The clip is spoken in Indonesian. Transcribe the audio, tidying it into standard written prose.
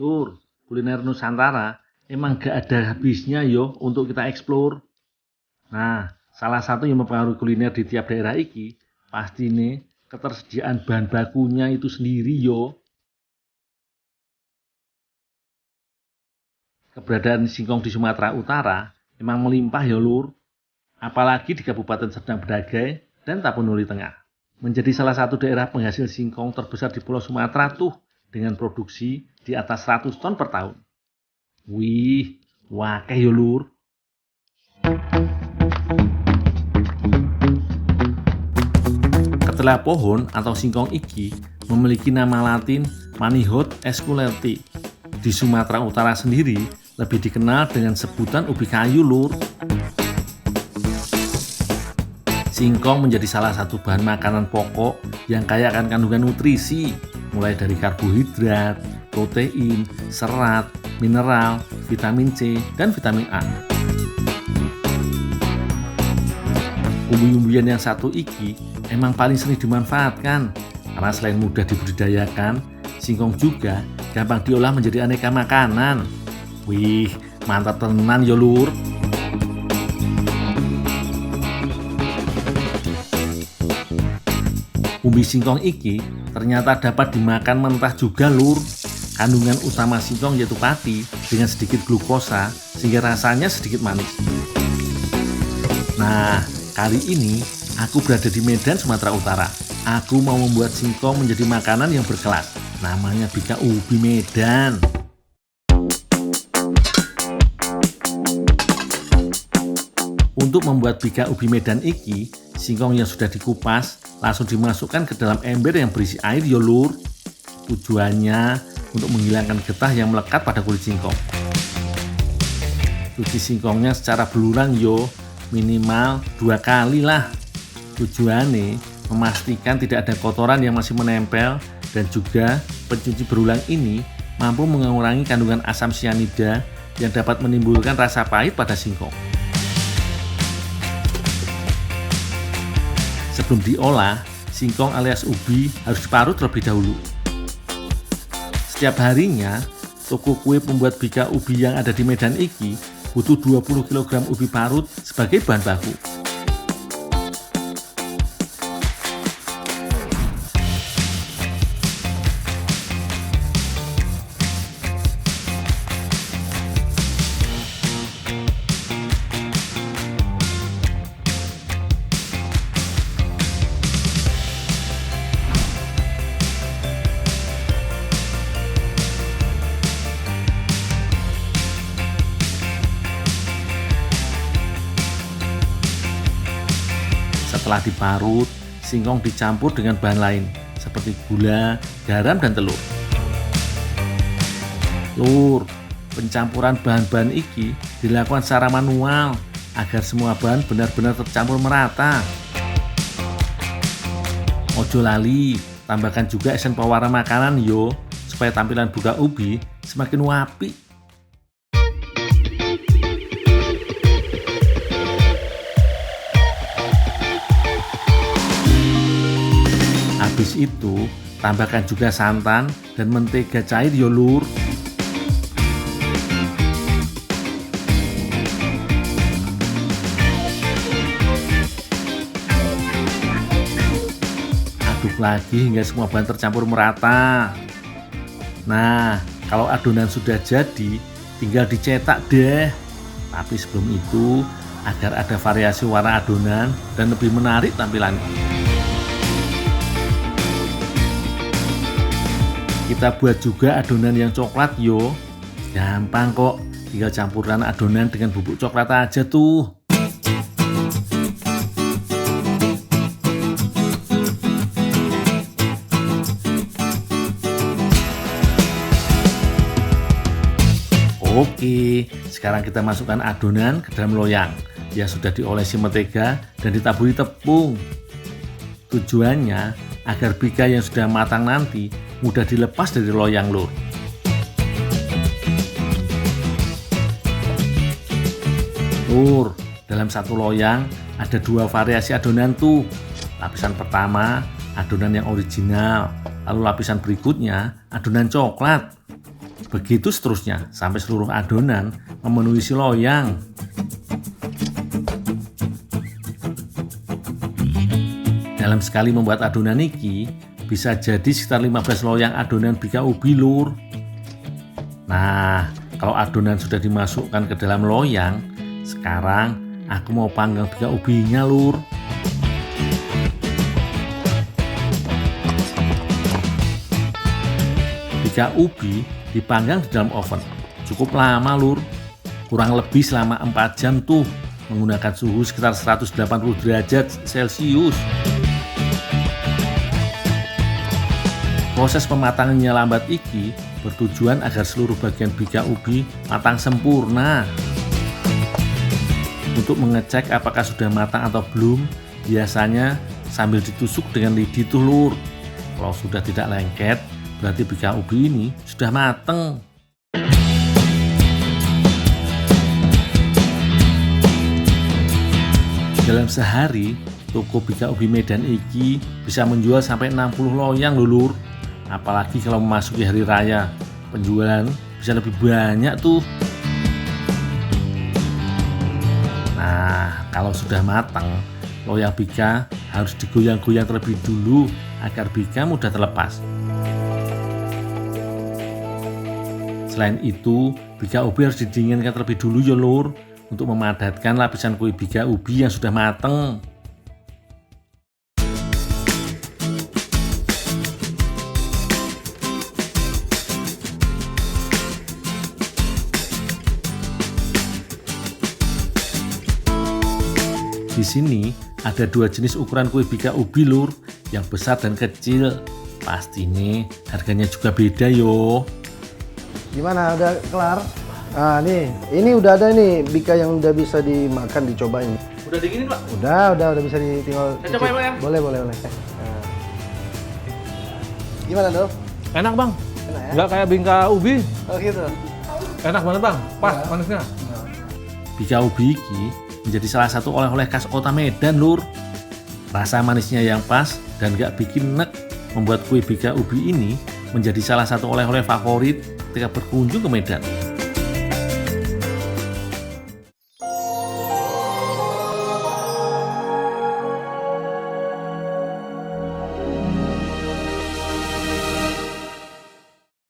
Lur, kuliner Nusantara emang gak ada habisnya yo untuk kita eksplor. Nah, salah satu yang mempengaruhi kuliner di tiap daerah iki pasti nih ketersediaan bahan bakunya itu sendiri yo. Keberadaan singkong di Sumatera Utara emang melimpah ya lur, apalagi di Kabupaten Serdang Bedagai dan Tapanuli Tengah. Menjadi salah satu daerah penghasil singkong terbesar di Pulau Sumatera tuh dengan produksi di atas 100 ton per tahun. Wih, wakeh ya lur. Ketelah pohon atau singkong iki memiliki nama latin Manihot esculenti. Di Sumatera Utara sendiri lebih dikenal dengan sebutan ubi kayu lur. Singkong menjadi salah satu bahan makanan pokok yang kaya akan kandungan nutrisi, mulai dari karbohidrat, protein, serat, mineral, vitamin C, dan vitamin A. Umbi-umbian yang satu iki emang paling sering dimanfaatkan karena selain mudah dibudidayakan, singkong juga gampang diolah menjadi aneka makanan. Wih, mantap tenan ya lur. Umbi singkong iki ternyata dapat dimakan mentah juga lur. Kandungan utama singkong yaitu pati dengan sedikit glukosa sehingga rasanya sedikit manis. Nah, kali ini aku berada di Medan, Sumatera Utara. Aku mau membuat singkong menjadi makanan yang berkelas. Namanya bika ubi Medan. Untuk membuat bika ubi Medan iki, singkong yang sudah dikupas langsung dimasukkan ke dalam ember yang berisi air ya lur. Tujuannya untuk menghilangkan getah yang melekat pada kulit singkong. Cuci singkongnya secara belulang yo, minimal 2 kali lah. Tujuannya memastikan tidak ada kotoran yang masih menempel dan juga pencuci berulang ini mampu mengurangi kandungan asam sianida yang dapat menimbulkan rasa pahit pada singkong. Sebelum diolah, singkong alias ubi harus diparut terlebih dahulu. Setiap harinya, toko kue pembuat bika ubi yang ada di Medan iki butuh 20 kg ubi parut sebagai bahan baku. Setelah diparut, singkong dicampur dengan bahan lain seperti gula, garam, dan telur. Lur, pencampuran bahan-bahan iki dilakukan secara manual agar semua bahan benar-benar tercampur merata. Ojo lali, tambahkan juga esen pewarna makanan yo, supaya tampilan buka ubi semakin wapi. Habis itu, tambahkan juga santan dan mentega cair ya lur. Aduk lagi hingga semua bahan tercampur merata. Nah, kalau adonan sudah jadi, tinggal dicetak deh. Tapi sebelum itu, agar ada variasi warna adonan dan lebih menarik tampilannya, kita buat juga adonan yang coklat yo. Gampang kok, tinggal campuran adonan dengan bubuk coklat aja tuh. Oke, sekarang kita masukkan adonan ke dalam loyang yang sudah diolesi mentega dan ditaburi tepung. Tujuannya agar bika yang sudah matang nanti mudah dilepas dari loyang lur. Lur, dalam satu loyang ada 2 variasi adonan tuh. Lapisan pertama adonan yang original, lalu lapisan berikutnya adonan coklat. Begitu seterusnya sampai seluruh adonan memenuhi si loyang. Dalam sekali membuat adonan iki bisa jadi sekitar 15 loyang adonan bika ubi lur. Nah, kalau adonan sudah dimasukkan ke dalam loyang, sekarang aku mau panggang bika ubinya lur. Bika ubi dipanggang di dalam oven cukup lama lur, kurang lebih selama 4 jam tuh, menggunakan suhu sekitar 180 derajat Celcius. Proses pematangannya lambat iki bertujuan agar seluruh bagian bika ubi matang sempurna. Untuk mengecek apakah sudah matang atau belum, biasanya sambil ditusuk dengan lidi tuh lur. Kalau sudah tidak lengket, berarti bika ubi ini sudah mateng. Dalam sehari, toko bika ubi Medan iki bisa menjual sampai 60 loyang lur. Apalagi kalau memasuki hari raya, penjualan bisa lebih banyak tuh. Nah, kalau sudah matang, loyang bika harus digoyang-goyang terlebih dulu agar bika mudah terlepas. Selain itu, bika ubi harus didinginkan terlebih dulu ya lur, untuk memadatkan lapisan kue bika ubi yang sudah mateng. Di sini ada 2 jenis ukuran kue bika ubi lur, yang besar dan kecil. Pastinya harganya juga beda yo. Gimana, udah kelar? Nah nih, ini udah ada nih bika yang udah bisa dimakan, dicobain. Udah dinginin Pak? Udah bisa tinggal Saya coba ya Pak ya? Boleh. Nah. Gimana Dol? Enak bang, Enak ya? nggak kayak bingka ubi. Oh gitu? Enak banget bang, pas manisnya. Bika ubi iki menjadi salah satu oleh-oleh khas kota Medan lur. Rasa manisnya yang pas dan gak bikin nek membuat kue bika ubi ini menjadi salah satu oleh-oleh favorit ketika berkunjung ke Medan.